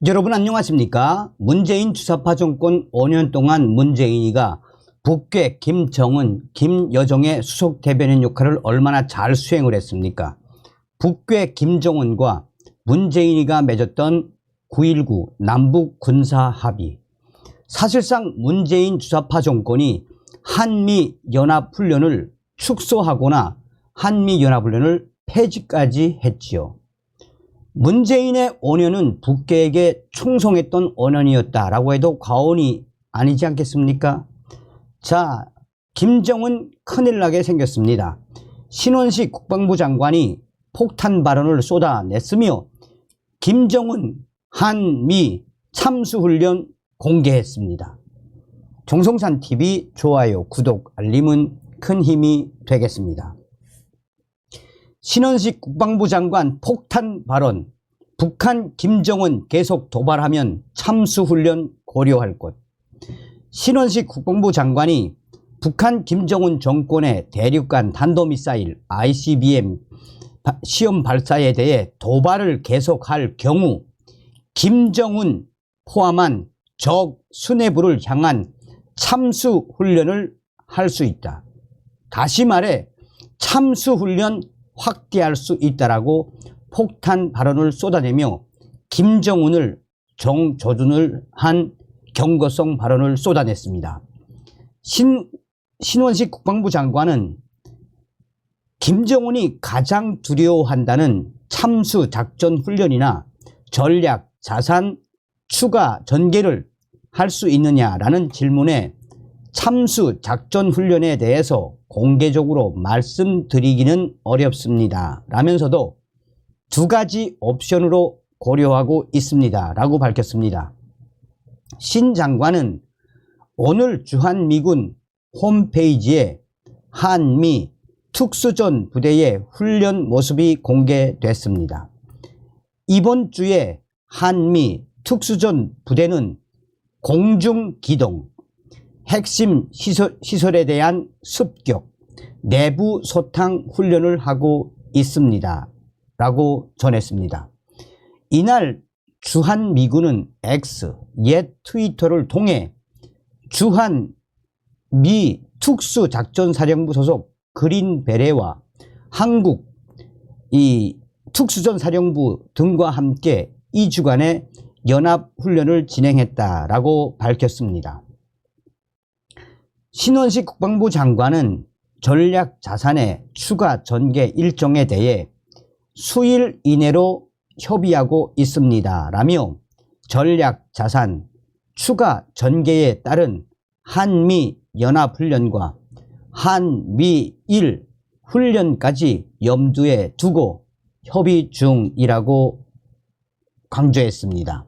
여러분 안녕하십니까? 문재인 주사파 정권 5년 동안 문재인이가 북괴 김정은, 김여정의 수석 대변인 역할을 얼마나 잘 수행을 했습니까? 북괴 김정은과 문재인이가 맺었던 9.19 남북 군사 합의. 사실상 문재인 주사파 정권이 한미연합훈련을 축소하거나 한미연합훈련을 폐지까지 했지요. 문재인의 5년은 북괴에게 충성했던 5년이었다라고 해도 과언이 아니지 않겠습니까? 자, 김정은 큰일 나게 생겼습니다. 신원식 국방부 장관이 폭탄 발언을 쏟아냈으며 김정은 한미 참수훈련 공개했습니다. 정성산TV 좋아요, 구독, 알림은 큰 힘이 되겠습니다. 신원식 국방부 장관 폭탄 발언, 북한 김정은 계속 도발하면 참수훈련 고려할 것. 신원식 국방부 장관이 북한 김정은 정권의 대륙간 탄도미사일 ICBM 시험 발사에 대해 도발을 계속할 경우 김정은 포함한 적 수뇌부를 향한 참수훈련을 할 수 있다. 다시 말해 참수훈련 확대할 수 있다라고 폭탄 발언을 쏟아내며 김정은을 정조준을 한 경고성 발언을 쏟아냈습니다. 신원식 국방부 장관은 김정은이 가장 두려워한다는 참수 작전 훈련이나 전략 자산 추가 전개를 할 수 있느냐라는 질문에 참수 작전 훈련에 대해서 공개적으로 말씀드리기는 어렵습니다 라면서도 두 가지 옵션으로 고려하고 있습니다 라고 밝혔습니다. 신 장관은 오늘 주한미군 홈페이지에 한미 특수전 부대의 훈련 모습이 공개됐습니다. 이번 주에 한미 특수전 부대는 공중기동, 핵심 시설에 대한 습격, 내부 소탕 훈련을 하고 있습니다 라고 전했습니다. 이날 주한미군은 X, 옛 트위터를 통해 주한미 특수작전사령부 소속 그린베레와 한국 특수전사령부 등과 함께 2주간의 연합훈련을 진행했다라고 밝혔습니다. 신원식 국방부 장관은 전략 자산의 추가 전개 일정에 대해 수일 이내로 협의하고 있습니다 라며 전략 자산 추가 전개에 따른 한미 연합훈련과 한미일 훈련까지 염두에 두고 협의 중이라고 강조했습니다.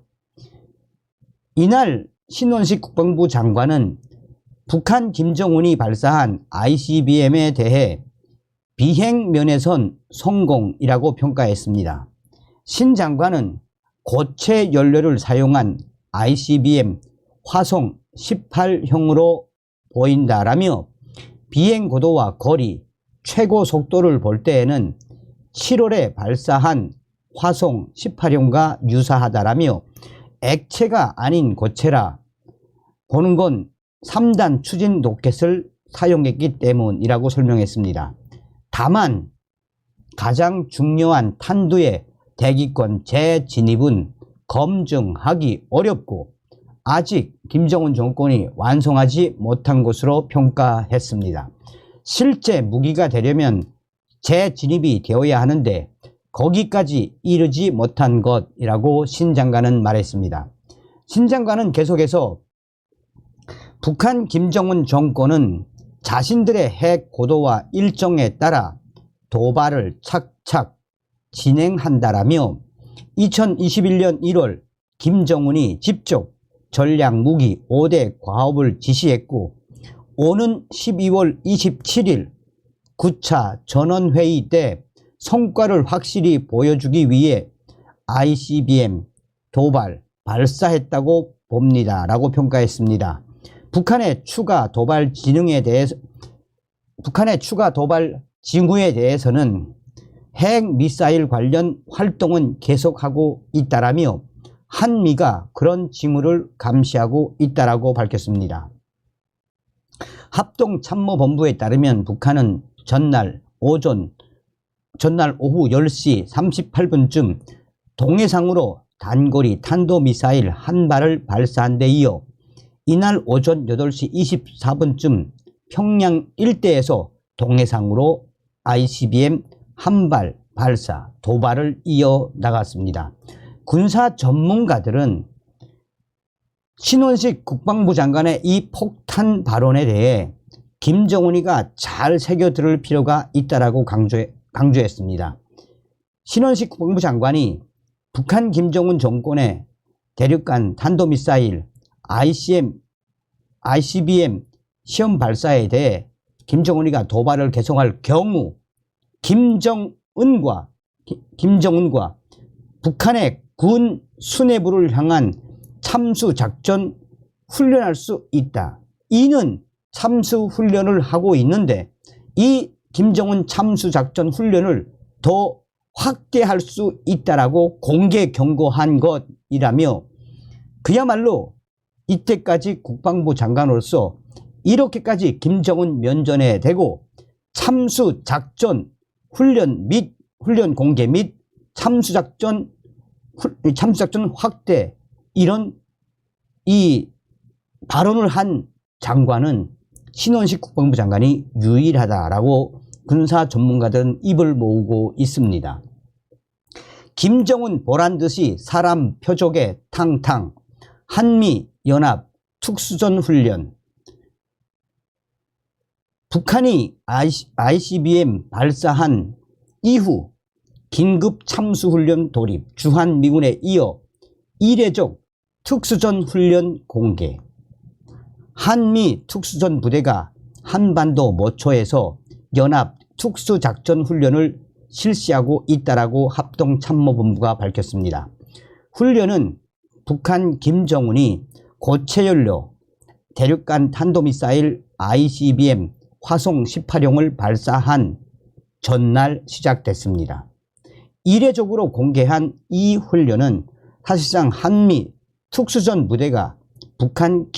이날 신원식 국방부 장관은 북한 김정은이 발사한 ICBM에 대해 비행 면에선 성공이라고 평가했습니다. 신 장관은 고체 연료를 사용한 ICBM 화성 18형으로 보인다라며 비행 고도와 거리, 최고 속도를 볼 때에는 7월에 발사한 화성 18형과 유사하다라며 액체가 아닌 고체라 보는 건 3단 추진 로켓을 사용했기 때문이라고 설명했습니다. 다만 가장 중요한 탄두의 대기권 재진입은 검증하기 어렵고 아직 김정은 정권이 완성하지 못한 것으로 평가했습니다. 실제 무기가 되려면 재진입이 되어야 하는데 거기까지 이르지 못한 것이라고 신 장관은 말했습니다. 신 장관은 계속해서 북한 김정은 정권은 자신들의 핵 고도와 일정에 따라 도발을 착착 진행한다라며 2021년 1월 김정은이 직접 전략무기 5대 과업을 지시했고 오는 12월 27일 9차 전원회의 때 성과를 확실히 보여주기 위해 ICBM 도발 발사했다고 봅니다 라고 평가했습니다. 북한의 추가 도발 징후에 대해서는 핵 미사일 관련 활동은 계속하고 있다라며 한미가 그런 징후를 감시하고 있다라고 밝혔습니다. 합동참모본부에 따르면 북한은 전날 오후 10시 38분쯤 동해상으로 단거리 탄도미사일 한 발을 발사한 데 이어 이날 오전 8시 24분쯤 평양 일대에서 동해상으로 ICBM 한 발 발사, 도발을 이어나갔습니다. 군사 전문가들은 신원식 국방부 장관의 이 폭탄 발언에 대해 김정은이가 잘 새겨들을 필요가 있다라고 강조했습니다. 신원식 국방부 장관이 북한 김정은 정권의 대륙간 탄도미사일 ICBM 시험 발사에 대해 김정은이가 도발을 계속할 경우 김정은과 북한의 군 수뇌부를 향한 참수작전 훈련할 수 있다. 이는 참수훈련을 하고 있는데 이 김정은 참수작전 훈련을 더 확대할 수 있다라고 공개 경고한 것이라며 그야말로 이때까지 국방부 장관으로서 이렇게까지 김정은 면전에 대고 참수작전 훈련 공개 및 참수작전 확대 이런 이 발언을 한 장관은 신원식 국방부 장관이 유일하다라고 군사 전문가들은 입을 모으고 있습니다. 김정은 보란듯이 사람 표적에 탕탕 한미연합 특수전 훈련 북한이 ICBM 발사한 이후 긴급 참수훈련 돌입 주한미군에 이어 이례적 특수전 훈련 공개 한미 특수전 부대가 한반도 모초에서 연합 특수작전 훈련을 실시하고 있다라고 합동참모본부가 밝혔습니다. 훈련은 북한 김정은이 고체연료 대륙간 탄도미사일 ICBM 화성 18형을 발사한 전날 시작됐습니다. 이례적으로 공개한 이 훈련은 사실상 한미 특수전 부대가 북한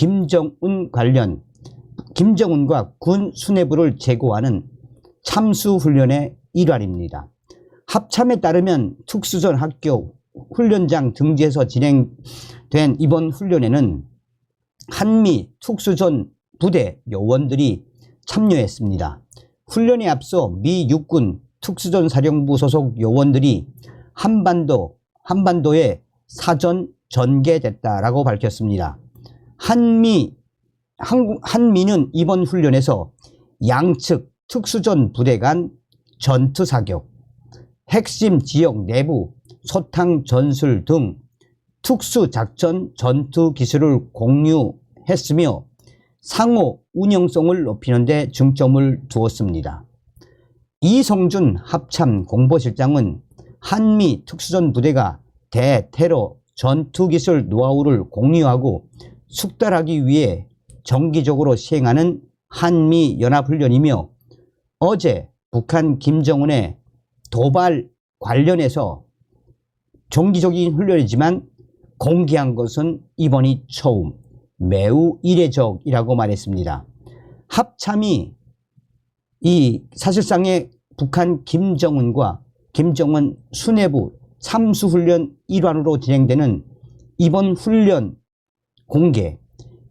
김정은과 군 수뇌부를 제거하는 참수훈련의 일환입니다. 합참에 따르면 특수전 학교 훈련장 등지에서 진행된 이번 훈련에는 한미 특수전 부대 요원들이 참여했습니다. 훈련에 앞서 미 육군 특수전 사령부 소속 요원들이 한반도에 사전 전개됐다라고 밝혔습니다. 한미는 이번 훈련에서 양측 특수전 부대 간 전투 사격, 핵심 지역 내부 소탕 전술 등 특수작전 전투 기술을 공유했으며 상호 운영성을 높이는 데 중점을 두었습니다. 이성준 합참 공보실장은 한미 특수전 부대가 대테러 전투기술 노하우를 공유하고 숙달하기 위해 정기적으로 시행하는 한미연합훈련이며 어제 북한 김정은의 도발 관련해서 정기적인 훈련이지만 공개한 것은 이번이 처음 매우 이례적이라고 말했습니다. 합참이 이 사실상의 북한 김정은과 김정은 수뇌부 참수훈련 일환으로 진행되는 이번 훈련 공개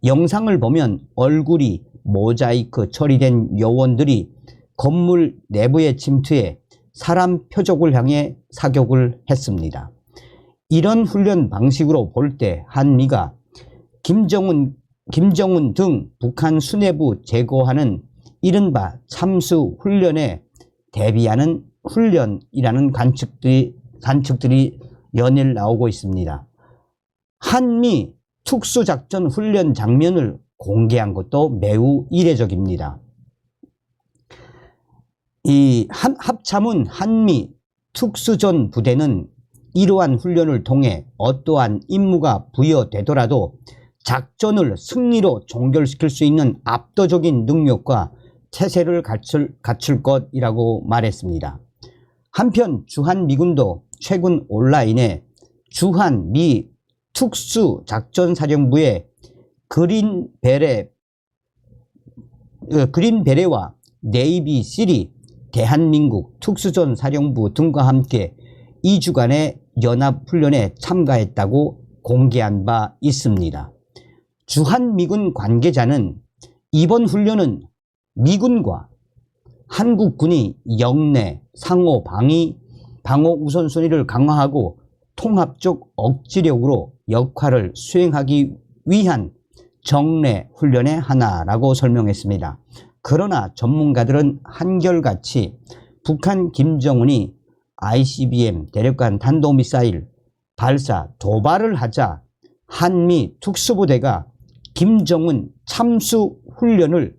영상을 보면 얼굴이 모자이크 처리된 요원들이 건물 내부에 침투해 사람 표적을 향해 사격을 했습니다. 이런 훈련 방식으로 볼 때 한미가 김정은 등 북한 수뇌부 제거하는 이른바 참수 훈련에 대비하는 훈련이라는 관측들이 연일 나오고 있습니다. 한미 특수작전 훈련 장면을 공개한 것도 매우 이례적입니다. 이 합참은 한미 특수전 부대는 이러한 훈련을 통해 어떠한 임무가 부여되더라도 작전을 승리로 종결시킬 수 있는 압도적인 능력과 태세를 갖출 것이라고 말했습니다. 한편 주한미군도 최근 온라인에 주한미 특수작전사령부의 그린베레와 네이비 실이 대한민국 특수전사령부 등과 함께 2주간의 연합훈련에 참가했다고 공개한 바 있습니다. 주한미군 관계자는 이번 훈련은 미군과 한국군이 영내 상호 방어 우선순위를 강화하고 통합적 억지력으로 역할을 수행하기 위한 정례 훈련의 하나라고 설명했습니다. 그러나 전문가들은 한결같이 북한 김정은이 ICBM 대륙간 탄도미사일 발사 도발을 하자 한미 특수부대가 김정은 참수 훈련을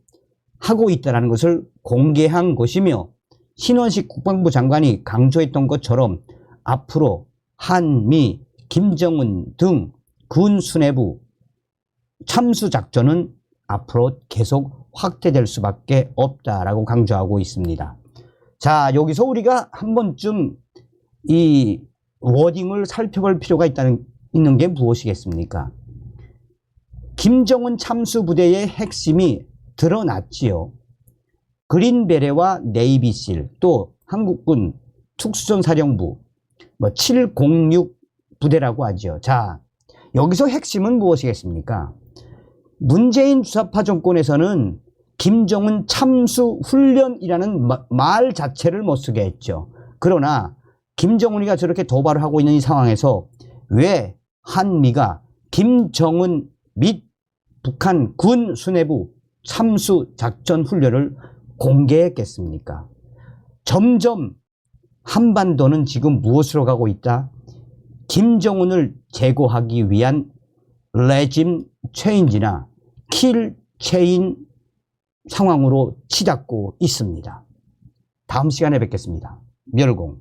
하고 있다는 것을 공개한 것이며, 신원식 국방부 장관이 강조했던 것처럼 앞으로 한미 김정은 등 군 수뇌부 참수 작전은 앞으로 계속 확대될 수밖에 없다라고 강조하고 있습니다. 자, 여기서 우리가 한 번쯤 이 워딩을 살펴볼 필요가 있는 게 무엇이겠습니까? 김정은 참수 부대의 핵심이 드러났지요. 그린베레와 네이비실, 또 한국군 특수전사령부 706 부대라고 하죠. 자, 여기서 핵심은 무엇이겠습니까? 문재인 주사파 정권에서는 김정은 참수 훈련이라는 말 자체를 못 쓰게 했죠. 그러나 김정은이가 저렇게 도발을 하고 있는 이 상황에서 왜 한미가 김정은 및 북한 군 수뇌부 참수 작전 훈련을 공개했겠습니까? 점점 한반도는 지금 무엇으로 가고 있다? 김정은을 제거하기 위한 레짐 체인지나 킬 체인 상황으로 치닫고 있습니다. 다음 시간에 뵙겠습니다. 멸공.